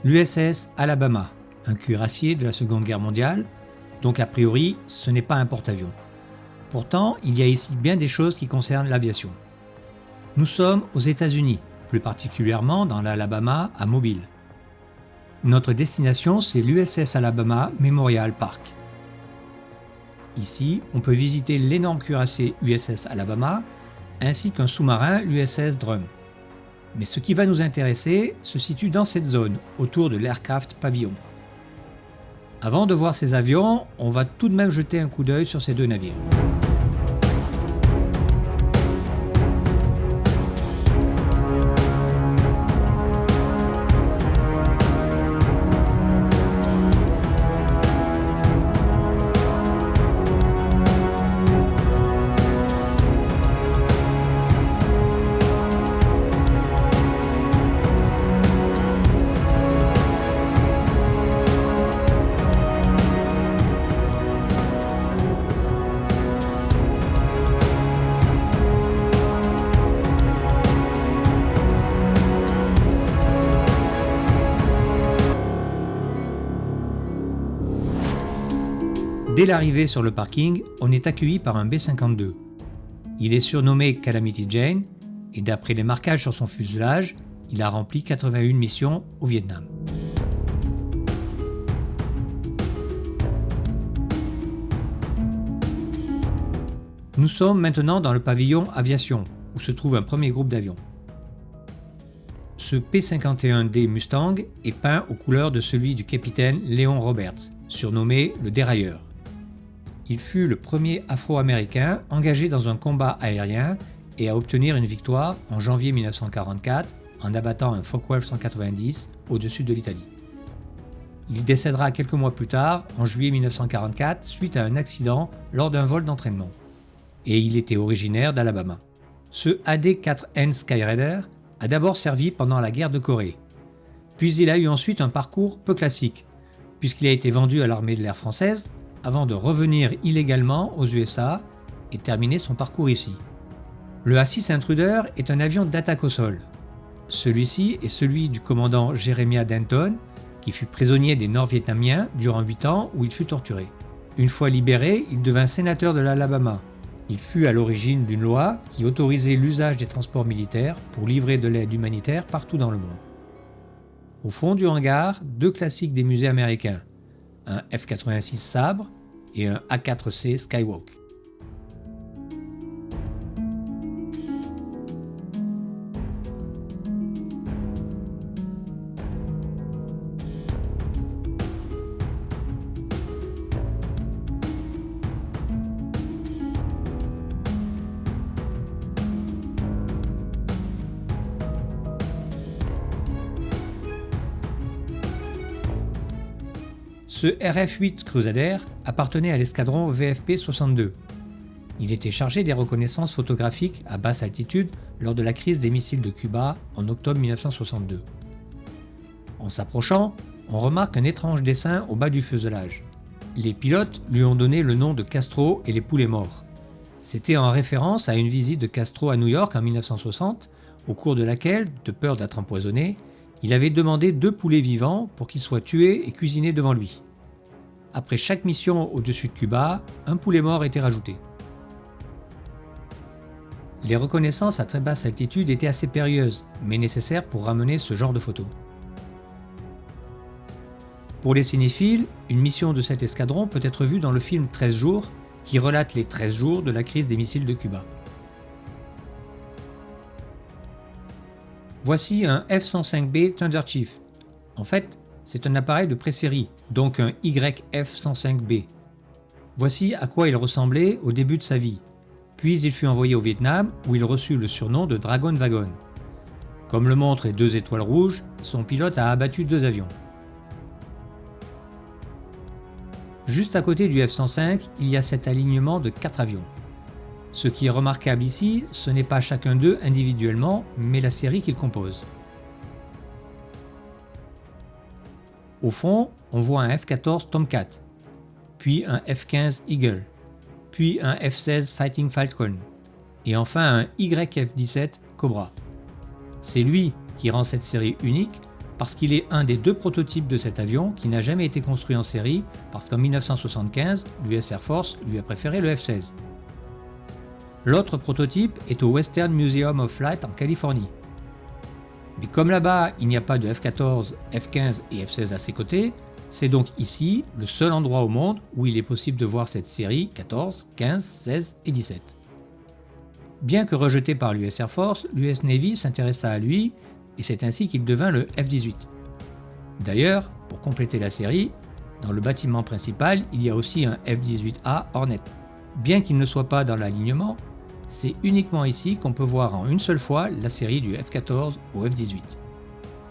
L'USS Alabama, un cuirassier de la Seconde Guerre mondiale, donc a priori ce n'est pas un porte-avions. Pourtant, il y a ici bien des choses qui concernent l'aviation. Nous sommes aux États-Unis, plus particulièrement dans l'Alabama à Mobile. Notre destination, c'est l'USS Alabama Memorial Park. Ici, on peut visiter l'énorme cuirassé USS Alabama, ainsi qu'un sous-marin, l'USS Drum. Mais ce qui va nous intéresser se situe dans cette zone, autour de l'Aircraft Pavilion. Avant de voir ces avions, on va tout de même jeter un coup d'œil sur ces deux navires. Dès l'arrivée sur le parking, on est accueilli par un B-52. Il est surnommé Calamity Jane et d'après les marquages sur son fuselage, il a rempli 81 missions au Vietnam. Nous sommes maintenant dans le pavillon aviation, où se trouve un premier groupe d'avions. Ce P-51D Mustang est peint aux couleurs de celui du capitaine Léon Roberts, surnommé le Dérailleur. Il fut le premier Afro-Américain engagé dans un combat aérien et à obtenir une victoire en janvier 1944 en abattant un Focke-Wulf 190 au-dessus de l'Italie. Il décédera quelques mois plus tard, en juillet 1944, suite à un accident lors d'un vol d'entraînement. Et il était originaire d'Alabama. Ce AD-4N Skyraider a d'abord servi pendant la guerre de Corée. Puis il a eu ensuite un parcours peu classique, puisqu'il a été vendu à l'armée de l'air française avant de revenir illégalement aux USA et terminer son parcours ici. Le A-6 Intruder est un avion d'attaque au sol. Celui-ci est celui du commandant Jeremiah Denton, qui fut prisonnier des Nord-Vietnamiens durant 8 ans où il fut torturé. Une fois libéré, il devint sénateur de l'Alabama. Il fut à l'origine d'une loi qui autorisait l'usage des transports militaires pour livrer de l'aide humanitaire partout dans le monde. Au fond du hangar, deux classiques des musées américains, un F-86 Sabre et un A-4C Skywalk. Ce RF-8 Crusader appartenait à l'escadron VFP-62. Il était chargé des reconnaissances photographiques à basse altitude lors de la crise des missiles de Cuba en octobre 1962. En s'approchant, on remarque un étrange dessin au bas du fuselage. Les pilotes lui ont donné le nom de Castro et les poulets morts. C'était en référence à une visite de Castro à New York en 1960, au cours de laquelle, de peur d'être empoisonné, il avait demandé 2 poulets vivants pour qu'ils soient tués et cuisinés devant lui. Après chaque mission au-dessus de Cuba, un poulet mort était rajouté. Les reconnaissances à très basse altitude étaient assez périlleuses, mais nécessaires pour ramener ce genre de photos. Pour les cinéphiles, une mission de cet escadron peut être vue dans le film 13 jours, qui relate les 13 jours de la crise des missiles de Cuba. Voici un F-105B Thunder Chief. En fait, c'est un appareil de pré-série, donc un YF-105B. Voici à quoi il ressemblait au début de sa vie. Puis il fut envoyé au Vietnam où il reçut le surnom de Dragon Wagon. Comme le montrent les 2 étoiles rouges, son pilote a abattu 2 avions. Juste à côté du F-105, il y a cet alignement de 4 avions. Ce qui est remarquable ici, ce n'est pas chacun d'eux individuellement, mais la série qu'ils composent. Au fond, on voit un F-14 Tomcat, puis un F-15 Eagle, puis un F-16 Fighting Falcon, et enfin un YF-17 Cobra. C'est lui qui rend cette série unique, parce qu'il est un des deux prototypes de cet avion qui n'a jamais été construit en série, parce qu'en 1975, l'US Air Force lui a préféré le F-16. L'autre prototype est au Western Museum of Flight en Californie. Mais comme là-bas, il n'y a pas de F-14, F-15 et F-16 à ses côtés, c'est donc ici le seul endroit au monde où il est possible de voir cette série 14, 15, 16 et 17. Bien que rejeté par l'US Air Force, l'US Navy s'intéressa à lui et c'est ainsi qu'il devint le F-18. D'ailleurs, pour compléter la série, dans le bâtiment principal, il y a aussi un F-18A Hornet. Bien qu'il ne soit pas dans l'alignement, c'est uniquement ici qu'on peut voir en une seule fois la série du F-14 au F-18.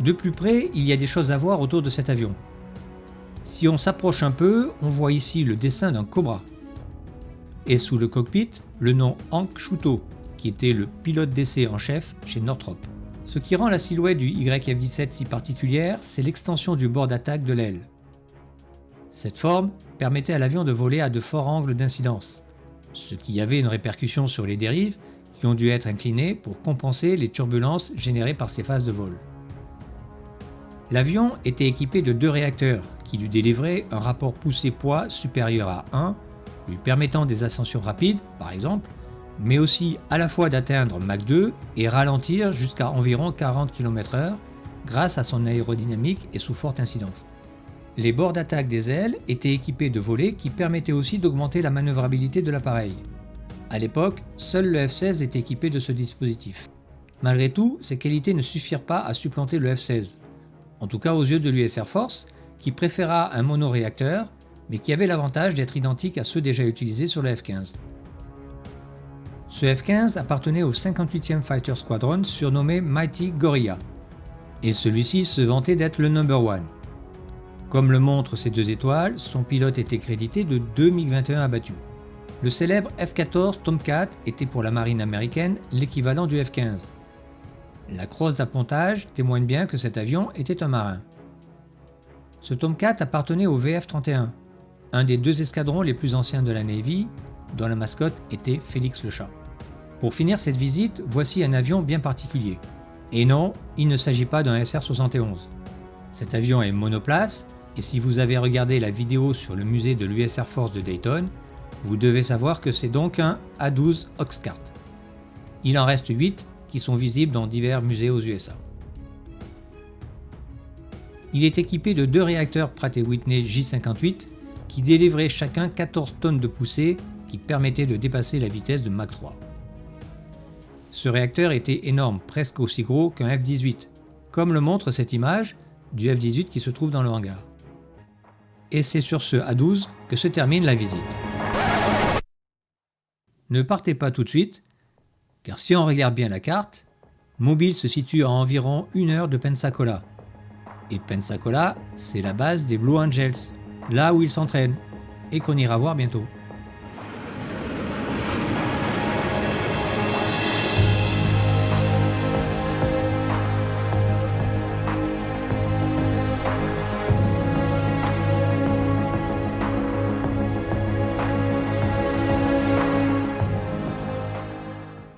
De plus près, il y a des choses à voir autour de cet avion. Si on s'approche un peu, on voit ici le dessin d'un cobra. Et sous le cockpit, le nom Hank Shuto, qui était le pilote d'essai en chef chez Northrop. Ce qui rend la silhouette du YF-17 si particulière, c'est l'extension du bord d'attaque de l'aile. Cette forme permettait à l'avion de voler à de forts angles d'incidence, ce qui avait une répercussion sur les dérives qui ont dû être inclinées pour compenser les turbulences générées par ces phases de vol. L'avion était équipé de 2 réacteurs qui lui délivraient un rapport poussée-poids supérieur à 1, lui permettant des ascensions rapides, par exemple, mais aussi à la fois d'atteindre Mach 2 et ralentir jusqu'à environ 40 km/h grâce à son aérodynamique et sous forte incidence. Les bords d'attaque des ailes étaient équipés de volets qui permettaient aussi d'augmenter la manœuvrabilité de l'appareil. À l'époque, seul le F-16 était équipé de ce dispositif. Malgré tout, ces qualités ne suffirent pas à supplanter le F-16, en tout cas aux yeux de l'US Air Force, qui préféra un monoréacteur, mais qui avait l'avantage d'être identique à ceux déjà utilisés sur le F-15. Ce F-15 appartenait au 58e Fighter Squadron surnommé Mighty Gorilla, et celui-ci se vantait d'être le number one. Comme le montrent ces 2 étoiles, son pilote était crédité de 2 MiG-21 abattus. Le célèbre F-14 Tomcat était pour la marine américaine l'équivalent du F-15. La crosse d'appontage témoigne bien que cet avion était un marin. Ce Tomcat appartenait au VF-31, un des 2 escadrons les plus anciens de la Navy, dont la mascotte était Félix le chat. Pour finir cette visite, voici un avion bien particulier. Et non, il ne s'agit pas d'un SR-71. Cet avion est monoplace, et si vous avez regardé la vidéo sur le musée de l'US Air Force de Dayton, vous devez savoir que c'est donc un A-12 Oxcart. Il en reste 8 qui sont visibles dans divers musées aux USA. Il est équipé de 2 réacteurs Pratt & Whitney J58 qui délivraient chacun 14 tonnes de poussée qui permettaient de dépasser la vitesse de Mach 3. Ce réacteur était énorme, presque aussi gros qu'un F-18, comme le montre cette image du F-18 qui se trouve dans le hangar. Et c'est sur ce A-12 que se termine la visite. Ne partez pas tout de suite, car si on regarde bien la carte, Mobile se situe à environ 1 heure de Pensacola. Et Pensacola, c'est la base des Blue Angels, là où ils s'entraînent, et qu'on ira voir bientôt.